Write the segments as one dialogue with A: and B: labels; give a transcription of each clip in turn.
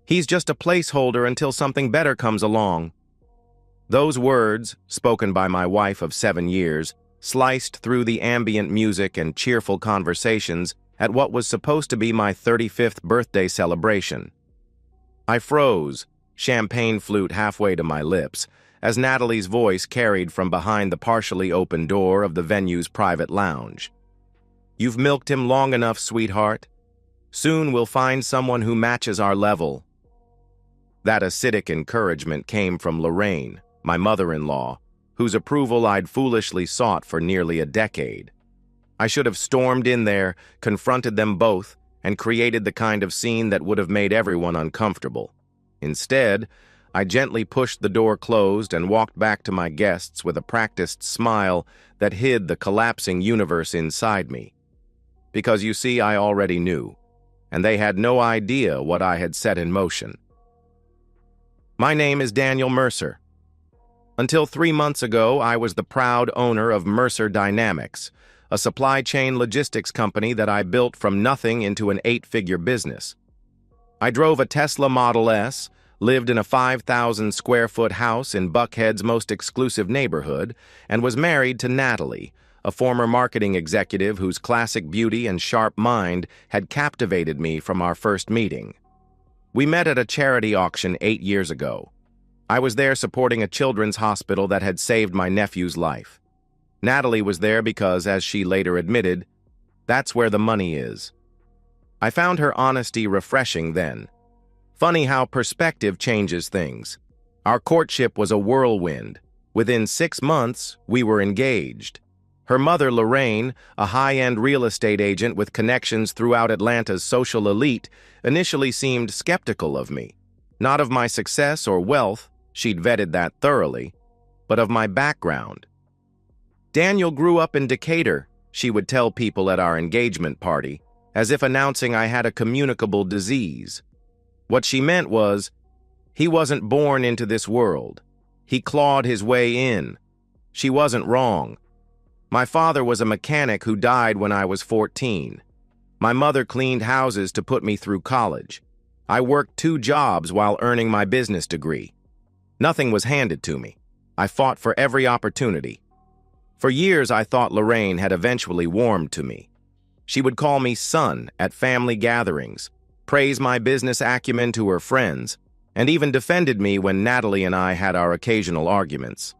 A: He's just a placeholder until something better comes along." Those words, spoken by my wife of 7 years, sliced through the ambient music and cheerful conversations at what was supposed to be my 35th birthday celebration. I froze, champagne flute halfway to my lips, as Natalie's voice carried from behind the partially open door of the venue's private lounge. "You've milked him long enough, sweetheart. Soon we'll find someone who matches our level." That acidic encouragement came from Lorraine, my mother-in-law, whose approval I'd foolishly sought for nearly a decade. I should have stormed in there, confronted them both, and created the kind of scene that would have made everyone uncomfortable. Instead, I gently pushed the door closed and walked back to my guests with a practiced smile that hid the collapsing universe inside me. Because you see, I already knew, and they had no idea what I had set in motion. My name is Daniel Mercer. Until 3 months ago, I was the proud owner of Mercer Dynamics, a supply chain logistics company that I built from nothing into an 8-figure business. I drove a Tesla Model S, lived in a 5,000-square-foot house in Buckhead's most exclusive neighborhood, and was married to Natalie, a former marketing executive whose classic beauty and sharp mind had captivated me from our first meeting. We met at a charity auction 8 years ago. I was there supporting a children's hospital that had saved my nephew's life. Natalie was there because, as she later admitted, that's where the money is. I found her honesty refreshing then. Funny how perspective changes things. Our courtship was a whirlwind. Within 6 months, we were engaged. Her mother, Lorraine, a high-end real estate agent with connections throughout Atlanta's social elite, initially seemed skeptical of me. Not of my success or wealth, she'd vetted that thoroughly, but of my background. "Daniel grew up in Decatur," she would tell people at our engagement party, as if announcing I had a communicable disease. What she meant was, he wasn't born into this world. He clawed his way in. She wasn't wrong. My father was a mechanic who died when I was 14. My mother cleaned houses to put me through college. I worked 2 jobs while earning my business degree. Nothing was handed to me. I fought for every opportunity. For years, I thought Lorraine had eventually warmed to me. She would call me son at family gatherings, praise my business acumen to her friends, and even defended me when Natalie and I had our occasional arguments.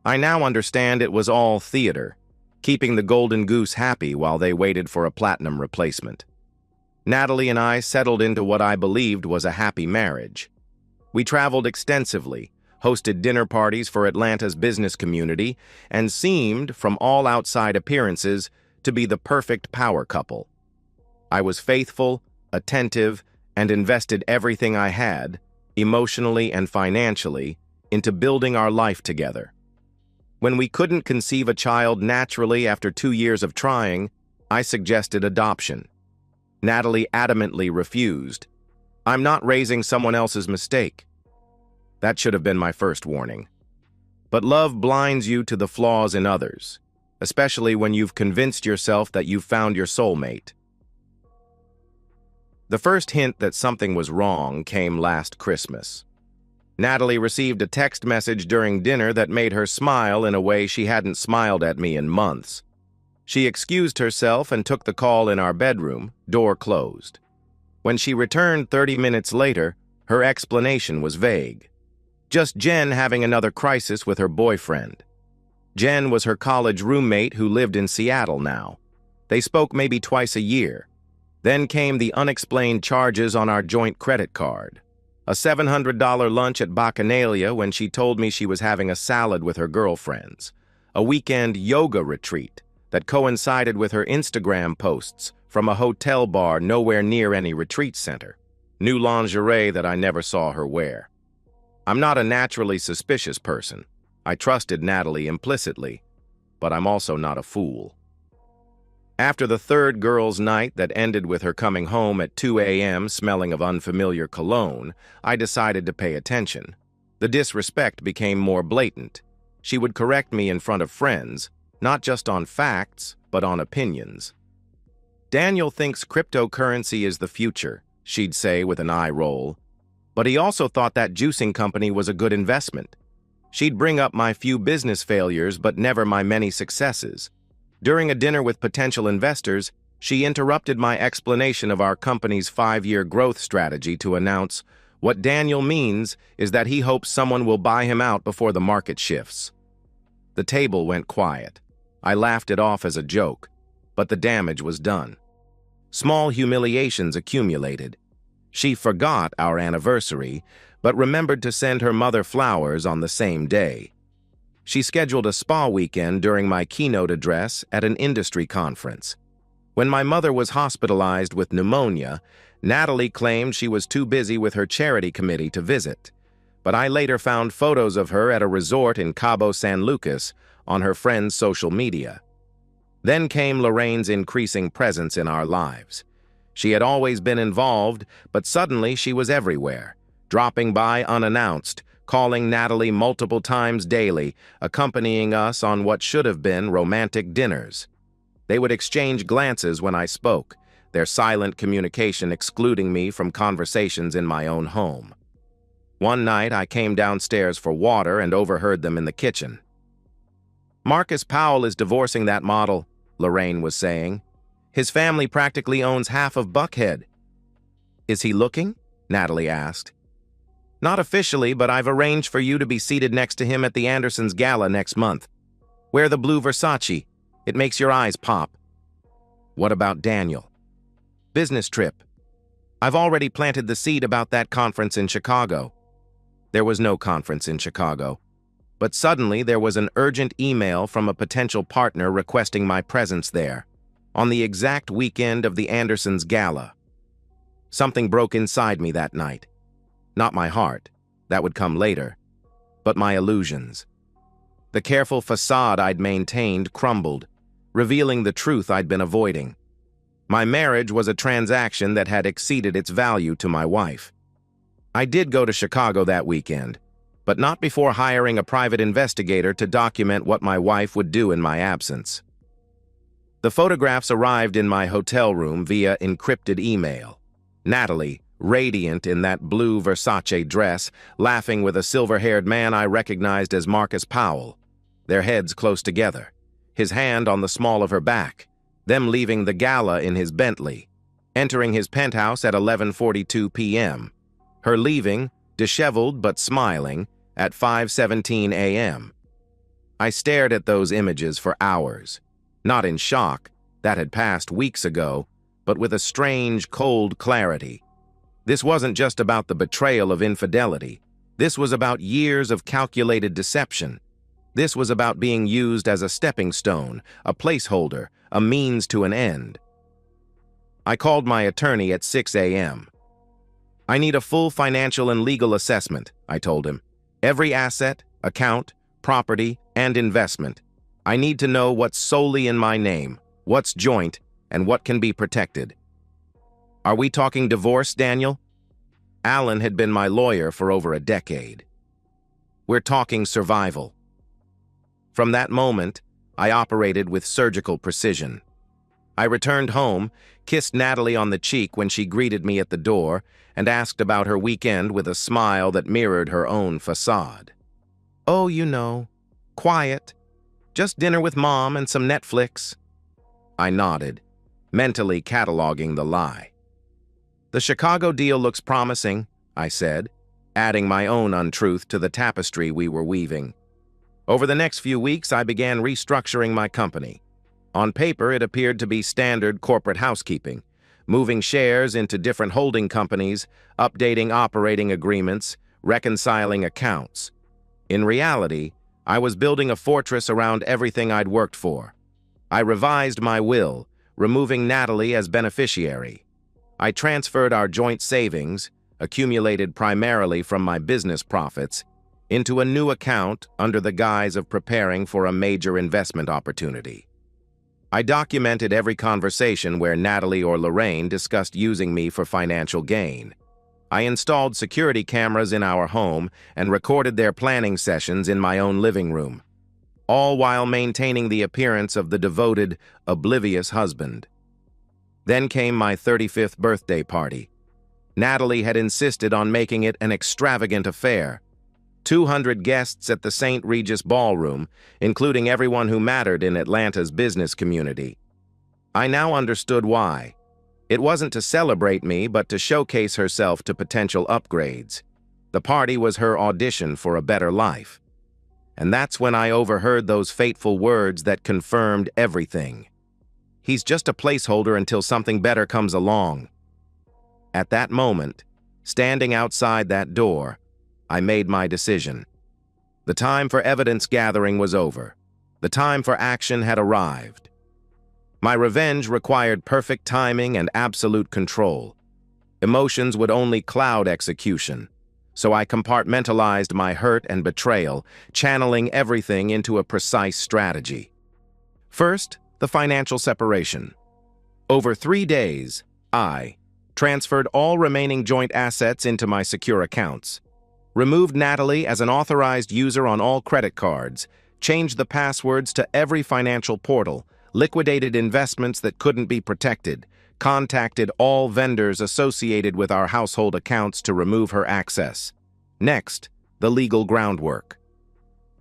A: I now understand it was all theater, keeping the golden goose happy while they waited for a platinum replacement. Natalie and I settled into what I believed was a happy marriage. We traveled extensively, hosted dinner parties for Atlanta's business community, and seemed, from all outside appearances, to be the perfect power couple. I was faithful, attentive, and invested everything I had, emotionally and financially, into building our life together. When we couldn't conceive a child naturally after 2 years of trying, I suggested adoption. Natalie adamantly refused. "I'm not raising someone else's mistake." That should have been my first warning. But love blinds you to the flaws in others, especially when you've convinced yourself that you've found your soulmate. The first hint that something was wrong came last Christmas. Natalie received a text message during dinner that made her smile in a way she hadn't smiled at me in months. She excused herself and took the call in our bedroom, door closed. When she returned 30 minutes later, her explanation was vague. Just Jen having another crisis with her boyfriend. Jen was her college roommate who lived in Seattle now. They spoke maybe twice a year. Then came the unexplained charges on our joint credit card. A $700 lunch at Bacchanalia when she told me she was having a salad with her girlfriends. A weekend yoga retreat that coincided with her Instagram posts from a hotel bar nowhere near any retreat center. New lingerie that I never saw her wear. I'm not a naturally suspicious person. I trusted Natalie implicitly, but I'm also not a fool. After the third girls' night that ended with her coming home at 2 a.m. smelling of unfamiliar cologne, I decided to pay attention. The disrespect became more blatant. She would correct me in front of friends, not just on facts, but on opinions. "Daniel thinks cryptocurrency is the future," she'd say with an eye roll. But he also thought that juicing company was a good investment. She'd bring up my few business failures, but never my many successes. During a dinner with potential investors, she interrupted my explanation of our company's 5-year growth strategy to announce, "What Daniel means is that he hopes someone will buy him out before the market shifts." The table went quiet. I laughed it off as a joke, but the damage was done. Small humiliations accumulated. She forgot our anniversary, but remembered to send her mother flowers on the same day. She scheduled a spa weekend during my keynote address at an industry conference. When my mother was hospitalized with pneumonia, Natalie claimed she was too busy with her charity committee to visit, but I later found photos of her at a resort in Cabo San Lucas on her friend's social media. Then came Lorraine's increasing presence in our lives. She had always been involved, but suddenly she was everywhere, dropping by unannounced, calling Natalie multiple times daily, accompanying us on what should have been romantic dinners. They would exchange glances when I spoke, their silent communication excluding me from conversations in my own home. One night, I came downstairs for water and overheard them in the kitchen. "Marcus Powell is divorcing that model," Lorraine was saying. "His family practically owns half of Buckhead." "Is he looking?" Natalie asked. "Not officially, but I've arranged for you to be seated next to him at the Andersons' gala next month. Wear the blue Versace. It makes your eyes pop." "What about Daniel?" "Business trip. I've already planted the seed about that conference in Chicago." There was no conference in Chicago. But suddenly there was an urgent email from a potential partner requesting my presence there, on the exact weekend of the Andersons' gala. Something broke inside me that night. Not my heart, that would come later, but my illusions. The careful facade I'd maintained crumbled, revealing the truth I'd been avoiding. My marriage was a transaction that had exceeded its value to my wife. I did go to Chicago that weekend, but not before hiring a private investigator to document what my wife would do in my absence. The photographs arrived in my hotel room via encrypted email. Natalie, radiant in that blue Versace dress, laughing with a silver-haired man I recognized as Marcus Powell, their heads close together, his hand on the small of her back, them leaving the gala in his Bentley, entering his penthouse at 11:42 p.m., her leaving, disheveled but smiling, at 5:17 a.m. I stared at those images for hours, not in shock, that had passed weeks ago, but with a strange, cold clarity. This wasn't just about the betrayal of infidelity. This was about years of calculated deception. This was about being used as a stepping stone, a placeholder, a means to an end. I called my attorney at 6 a.m. "I need a full financial and legal assessment," I told him. "Every asset, account, property, and investment. I need to know what's solely in my name, what's joint, and what can be protected." "Are we talking divorce, Daniel?" Alan had been my lawyer for over a decade. "We're talking survival." From that moment, I operated with surgical precision. I returned home, kissed Natalie on the cheek when she greeted me at the door, and asked about her weekend with a smile that mirrored her own facade. "Oh, you know, quiet. Just dinner with Mom and some Netflix." I nodded, mentally cataloging the lie. "The Chicago deal looks promising," I said, adding my own untruth to the tapestry we were weaving. Over the next few weeks, I began restructuring my company. On paper, it appeared to be standard corporate housekeeping, moving shares into different holding companies, updating operating agreements, reconciling accounts. In reality, I was building a fortress around everything I'd worked for. I revised my will, removing Natalie as beneficiary. I transferred our joint savings, accumulated primarily from my business profits, into a new account under the guise of preparing for a major investment opportunity. I documented every conversation where Natalie or Lorraine discussed using me for financial gain. I installed security cameras in our home and recorded their planning sessions in my own living room, all while maintaining the appearance of the devoted, oblivious husband. Then came my 35th birthday party. Natalie had insisted on making it an extravagant affair. 200 guests at the St. Regis Ballroom, including everyone who mattered in Atlanta's business community. I now understood why. It wasn't to celebrate me, but to showcase herself to potential upgrades. The party was her audition for a better life. And that's when I overheard those fateful words that confirmed everything. He's just a placeholder until something better comes along. At that moment, standing outside that door, I made my decision. The time for evidence gathering was over. The time for action had arrived. My revenge required perfect timing and absolute control. Emotions would only cloud execution, so I compartmentalized my hurt and betrayal, channeling everything into a precise strategy. First, the financial separation. Over 3 days, I transferred all remaining joint assets into my secure accounts, removed Natalie as an authorized user on all credit cards, changed the passwords to every financial portal, liquidated investments that couldn't be protected, contacted all vendors associated with our household accounts to remove her access. Next, the legal groundwork.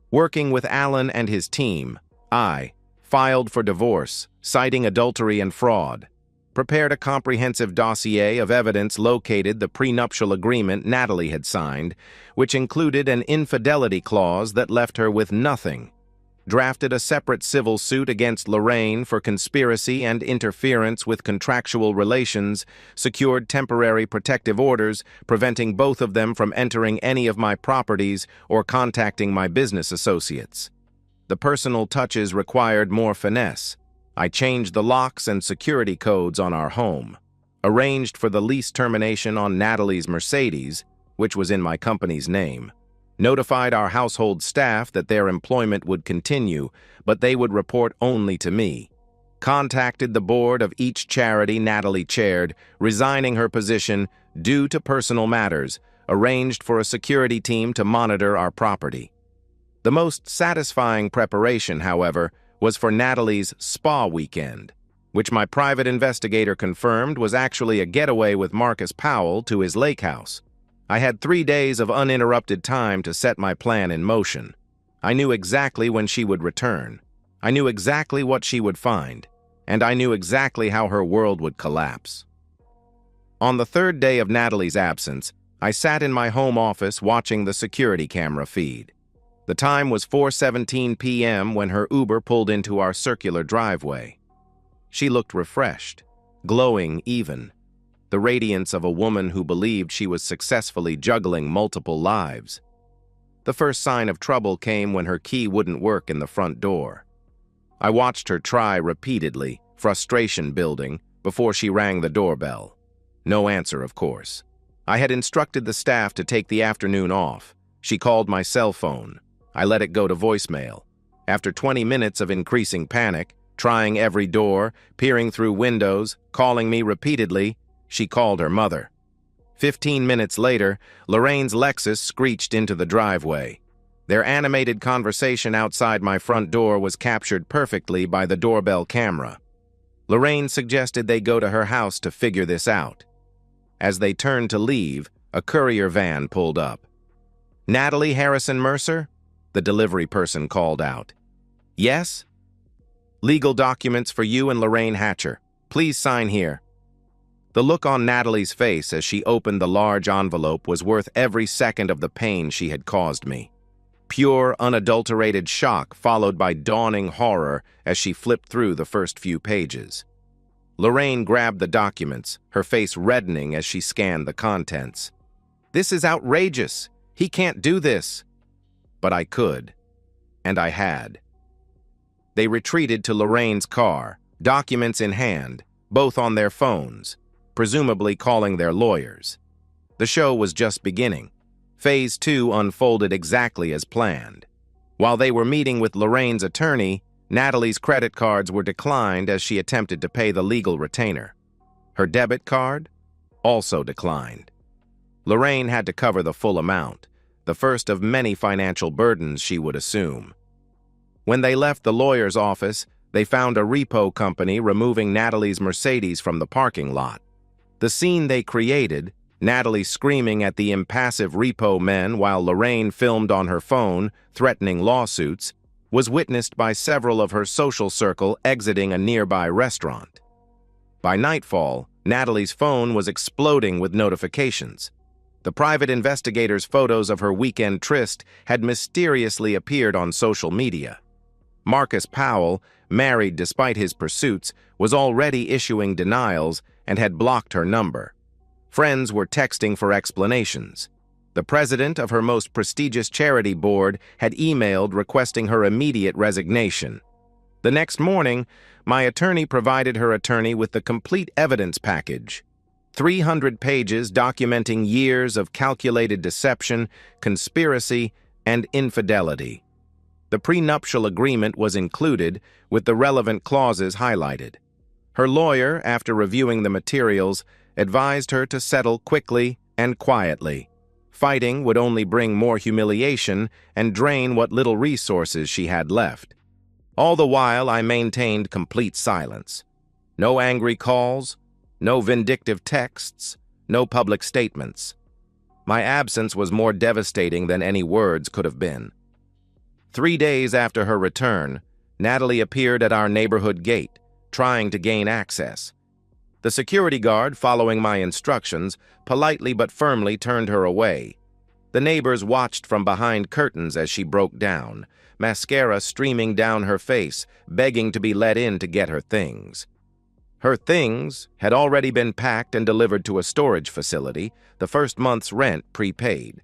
A: Working with Alan and his team, I filed for divorce, citing adultery and fraud, prepared a comprehensive dossier of evidence, located the prenuptial agreement Natalie had signed, which included an infidelity clause that left her with nothing, drafted a separate civil suit against Lorraine for conspiracy and interference with contractual relations, secured temporary protective orders, preventing both of them from entering any of my properties or contacting my business associates. The personal touches required more finesse. I changed the locks and security codes on our home, arranged for the lease termination on Natalie's Mercedes, which was in my company's name, notified our household staff that their employment would continue, but they would report only to me, contacted the board of each charity Natalie chaired, resigning her position due to personal matters, arranged for a security team to monitor our property. The most satisfying preparation, however, was for Natalie's spa weekend, which my private investigator confirmed was actually a getaway with Marcus Powell to his lake house. I had 3 days of uninterrupted time to set my plan in motion. I knew exactly when she would return. I knew exactly what she would find, and I knew exactly how her world would collapse. On the 3rd day of Natalie's absence, I sat in my home office watching the security camera feed. The time was 4:17 p.m. when her Uber pulled into our circular driveway. She looked refreshed, glowing even, the radiance of a woman who believed she was successfully juggling multiple lives. The first sign of trouble came when her key wouldn't work in the front door. I watched her try repeatedly, frustration building, before she rang the doorbell. No answer, of course. I had instructed the staff to take the afternoon off. She called my cell phone. I let it go to voicemail. After 20 minutes of increasing panic, trying every door, peering through windows, calling me repeatedly, she called her mother. 15 minutes later, Lorraine's Lexus screeched into the driveway. Their animated conversation outside my front door was captured perfectly by the doorbell camera. Lorraine suggested they go to her house to figure this out. As they turned to leave, a courier van pulled up. "Natalie Harrison Mercer?" the delivery person called out. "Yes?" "Legal documents for you and Lorraine Hatcher. Please sign here." The look on Natalie's face as she opened the large envelope was worth every second of the pain she had caused me. Pure, unadulterated shock followed by dawning horror as she flipped through the first few pages. Lorraine grabbed the documents, her face reddening as she scanned the contents. "This is outrageous. He can't do this." But I could, and I had. They retreated to Lorraine's car, documents in hand, both on their phones, presumably calling their lawyers. The show was just beginning. Phase 2 unfolded exactly as planned. While they were meeting with Lorraine's attorney, Natalie's credit cards were declined as she attempted to pay the legal retainer. Her debit card also declined. Lorraine had to cover the full amount, the first of many financial burdens she would assume. When they left the lawyer's office, they found a repo company removing Natalie's Mercedes from the parking lot. The scene they created, Natalie screaming at the impassive repo men while Lorraine filmed on her phone, threatening lawsuits, was witnessed by several of her social circle exiting a nearby restaurant. By nightfall, Natalie's phone was exploding with notifications. The private investigator's photos of her weekend tryst had mysteriously appeared on social media. Marcus Powell, married despite his pursuits, was already issuing denials and had blocked her number. Friends were texting for explanations. The president of her most prestigious charity board had emailed requesting her immediate resignation. The next morning, my attorney provided her attorney with the complete evidence package. 300 pages documenting years of calculated deception, conspiracy, and infidelity. The prenuptial agreement was included, with the relevant clauses highlighted. Her lawyer, after reviewing the materials, advised her to settle quickly and quietly. Fighting would only bring more humiliation and drain what little resources she had left. All the while, I maintained complete silence. No angry calls, no vindictive texts, no public statements. My absence was more devastating than any words could have been. 3 days after her return, Natalie appeared at our neighborhood gate, trying to gain access. The security guard, following my instructions, politely but firmly turned her away. The neighbors watched from behind curtains as she broke down, mascara streaming down her face, begging to be let in to get her things. Her things had already been packed and delivered to a storage facility, the first month's rent prepaid.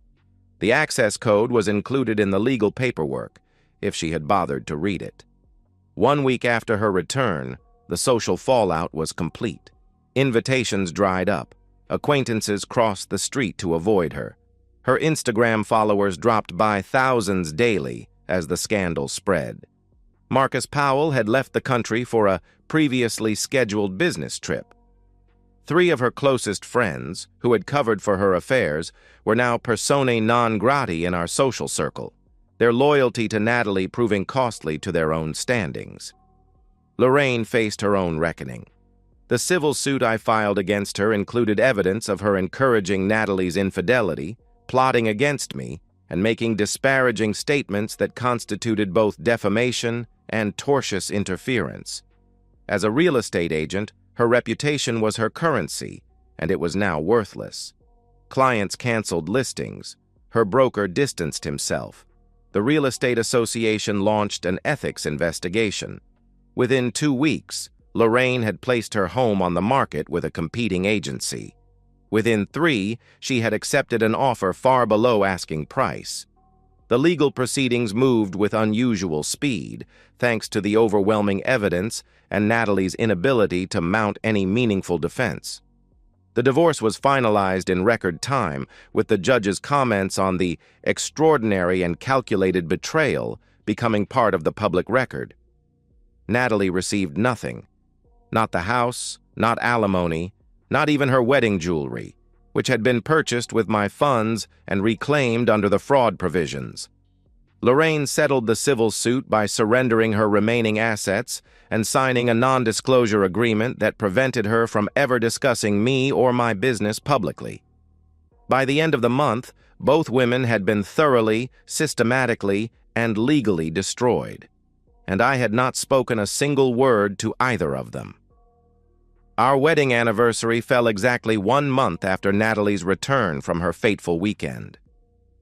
A: The access code was included in the legal paperwork, if she had bothered to read it. 1 week after her return, the social fallout was complete. Invitations dried up. Acquaintances crossed the street to avoid her. Her Instagram followers dropped by thousands daily as the scandal spread. Marcus Powell had left the country for a previously scheduled business trip. 3 of her closest friends, who had covered for her affairs, were now personae non grata in our social circle, their loyalty to Natalie proving costly to their own standings. Lorraine faced her own reckoning. The civil suit I filed against her included evidence of her encouraging Natalie's infidelity, plotting against me, and making disparaging statements that constituted both defamation and tortious interference. As a real estate agent, her reputation was her currency, and it was now worthless. Clients canceled listings. Her broker distanced himself. The Real Estate Association launched an ethics investigation. Within 2 weeks, Lorraine had placed her home on the market with a competing agency. Within 3, she had accepted an offer far below asking price. The legal proceedings moved with unusual speed, thanks to the overwhelming evidence and Natalie's inability to mount any meaningful defense. The divorce was finalized in record time, with the judge's comments on the extraordinary and calculated betrayal becoming part of the public record. Natalie received nothing. Not the house, not alimony, not even her wedding jewelry, which had been purchased with my funds and reclaimed under the fraud provisions. Lorraine settled the civil suit by surrendering her remaining assets and signing a non-disclosure agreement that prevented her from ever discussing me or my business publicly. By the end of the month, both women had been thoroughly, systematically, and legally destroyed, and I had not spoken a single word to either of them. Our wedding anniversary fell exactly 1 month after Natalie's return from her fateful weekend.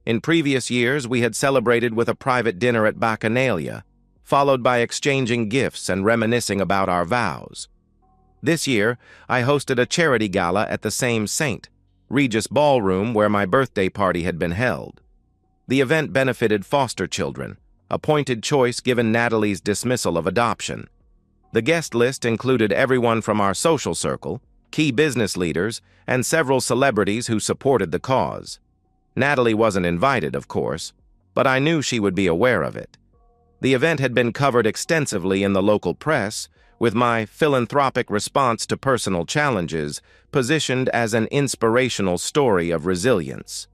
A: In previous years, we had celebrated with a private dinner at Bacchanalia, followed by exchanging gifts and reminiscing about our vows. This year, I hosted a charity gala at the same St. Regis Ballroom where my birthday party had been held. The event benefited foster children, a pointed choice given Natalie's dismissal of adoption. The guest list included everyone from our social circle, key business leaders, and several celebrities who supported the cause. Natalie wasn't invited, of course, but I knew she would be aware of it. The event had been covered extensively in the local press, with my philanthropic response to personal challenges positioned as an inspirational story of resilience.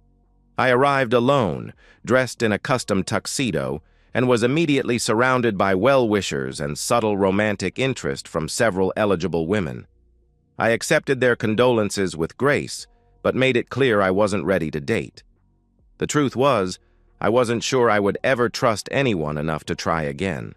A: I arrived alone, dressed in a custom tuxedo, and was immediately surrounded by well-wishers and subtle romantic interest from several eligible women. I accepted their condolences with grace, but made it clear I wasn't ready to date. The truth was, I wasn't sure I would ever trust anyone enough to try again.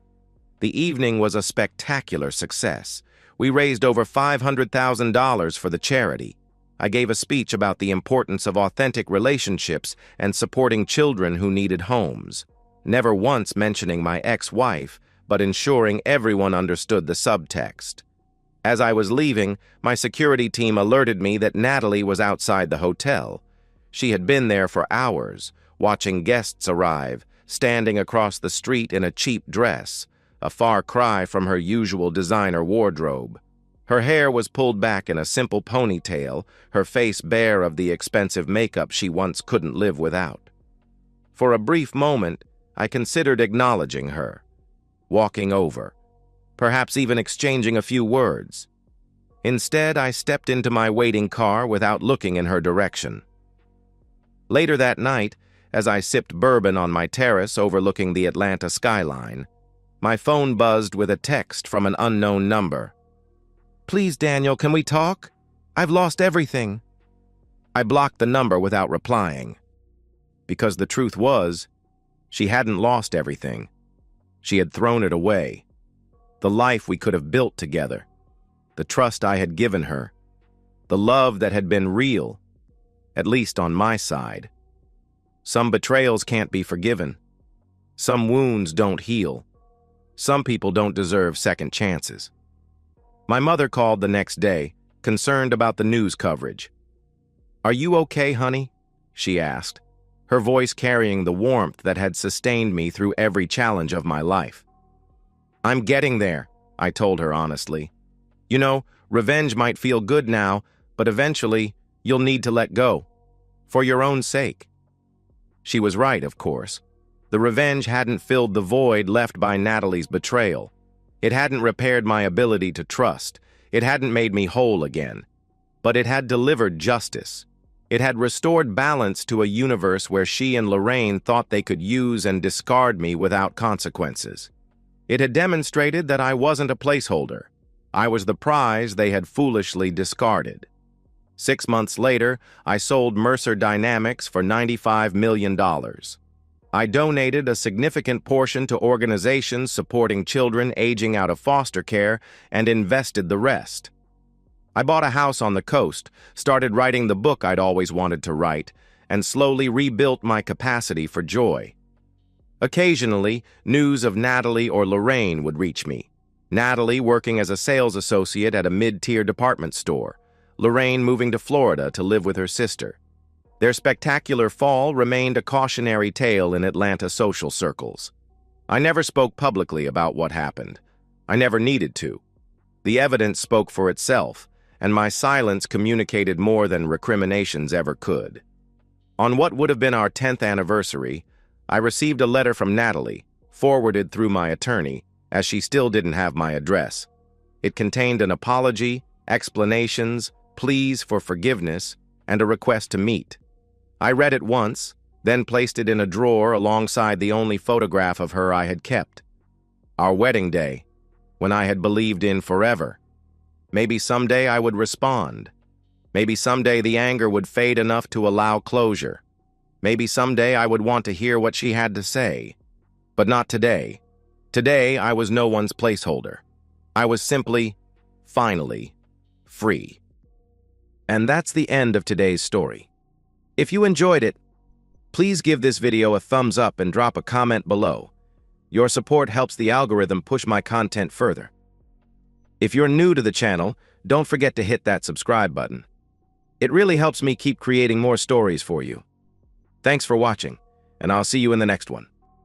A: The evening was a spectacular success. We raised over $500,000 for the charity. I gave a speech about the importance of authentic relationships and supporting children who needed homes, never once mentioning my ex-wife, but ensuring everyone understood the subtext. As I was leaving, my security team alerted me that Natalie was outside the hotel. She had been there for hours, watching guests arrive, standing across the street in a cheap dress, a far cry from her usual designer wardrobe. Her hair was pulled back in a simple ponytail, her face bare of the expensive makeup she once couldn't live without. For a brief moment, I considered acknowledging her, walking over, perhaps even exchanging a few words. Instead, I stepped into my waiting car without looking in her direction. Later that night, as I sipped bourbon on my terrace overlooking the Atlanta skyline, my phone buzzed with a text from an unknown number. "Please, Daniel, can we talk? I've lost everything." I blocked the number without replying. Because the truth was, she hadn't lost everything. She had thrown it away. The life we could have built together. The trust I had given her. The love that had been real, at least on my side. Some betrayals can't be forgiven. Some wounds don't heal. Some people don't deserve second chances. My mother called the next day, concerned about the news coverage. "Are you okay, honey?" she asked, her voice carrying the warmth that had sustained me through every challenge of my life. "I'm getting there," I told her honestly. "You know, revenge might feel good now, but eventually you'll need to let go. For your own sake." She was right, of course. The revenge hadn't filled the void left by Natalie's betrayal. It hadn't repaired my ability to trust. It hadn't made me whole again. But it had delivered justice. It had restored balance to a universe where she and Lorraine thought they could use and discard me without consequences. It had demonstrated that I wasn't a placeholder. I was the prize they had foolishly discarded. 6 months later, I sold Mercer Dynamics for $95 million. I donated a significant portion to organizations supporting children aging out of foster care and invested the rest. I bought a house on the coast, started writing the book I'd always wanted to write, and slowly rebuilt my capacity for joy. Occasionally, news of Natalie or Lorraine would reach me. Natalie working as a sales associate at a mid-tier department store, Lorraine moving to Florida to live with her sister. Their spectacular fall remained a cautionary tale in Atlanta social circles. I never spoke publicly about what happened. I never needed to. The evidence spoke for itself, and my silence communicated more than recriminations ever could. On what would have been our 10th anniversary, I received a letter from Natalie, forwarded through my attorney, as she still didn't have my address. It contained an apology, explanations, pleas for forgiveness, and a request to meet. I read it once, then placed it in a drawer alongside the only photograph of her I had kept. Our wedding day, when I had believed in forever. Maybe someday I would respond. Maybe someday the anger would fade enough to allow closure. Maybe someday I would want to hear what she had to say. But not today. Today, I was no one's placeholder. I was simply, finally, free. And that's the end of today's story. If you enjoyed it, please give this video a thumbs up and drop a comment below. Your support helps the algorithm push my content further. If you're new to the channel, don't forget to hit that subscribe button. It really helps me keep creating more stories for you. Thanks for watching, and I'll see you in the next one.